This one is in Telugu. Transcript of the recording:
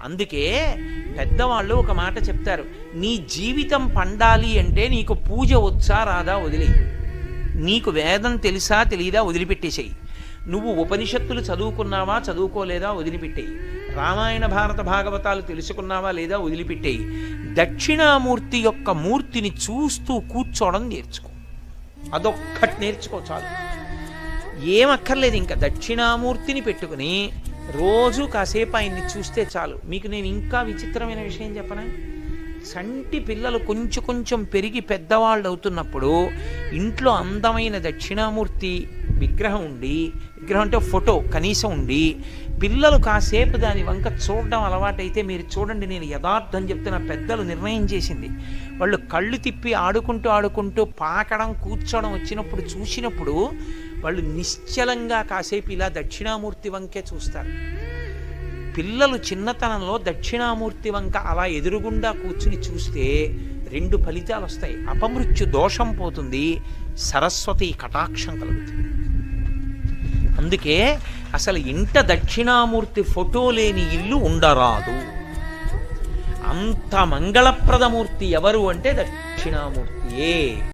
అందుకే పెద్దవాళ్ళు ఒక మాట చెప్తారు, నీ జీవితం పండాలి అంటే నీకు పూజ వచ్చా రాదా వదిలే, నీకు వేదం తెలుసా తెలియదా వదిలిపెట్టేసేయి, నువ్వు ఉపనిషత్తులు చదువుకున్నావా చదువుకోలేదా వదిలిపెట్టేయి, రామాయణ భారత భాగవతాలు తెలుసుకున్నావా లేదా వదిలిపెట్టేయి, దక్షిణామూర్తి యొక్క మూర్తిని చూస్తూ కూర్చోవడం నేర్చుకో, అదొక్కటి నేర్చుకో చాలు. ఏమక్కర్లేదు, ఇంకా దక్షిణామూర్తిని పెట్టుకుని రోజు కాసేపు ఆయన్ని చూస్తే చాలు. మీకు నేను ఇంకా విచిత్రమైన విషయం చెప్పనా, చంటి పిల్లలు కొంచెం కొంచెం పెరిగి పెద్దవాళ్ళు అవుతున్నప్పుడు ఇంట్లో అందమైన దక్షిణామూర్తి విగ్రహం ఉండి, విగ్రహం అంటే ఫోటో కనీసం ఉండి, పిల్లలు కాసేపు దాని వంక చూడడం అలవాటైతే మీరు చూడండి, నేను యథార్థం చెప్తున్న, పెద్దలు నిర్ణయం చేసింది, వాళ్ళు కళ్ళు తిప్పి ఆడుకుంటూ ఆడుకుంటూ పాకడం కూర్చోవడం వచ్చినప్పుడు చూసినప్పుడు వాళ్ళు నిశ్చలంగా కాసేపు ఇలా దక్షిణామూర్తి వంకే చూస్తారు. పిల్లలు చిన్నతనంలో దక్షిణామూర్తి వంక అలా ఎదురుగుండా కూర్చుని చూస్తే 2 ఫలితాలు వస్తాయి, అపమృత్యు దోషం పోతుంది, సరస్వతి కటాక్షం కలుగుతుంది. అందుకే అసలు ఇంట దక్షిణామూర్తి ఫోటో లేని ఇల్లు ఉండరాదు. అంత మంగళప్రదమూర్తి ఎవరు అంటే దక్షిణామూర్తియే.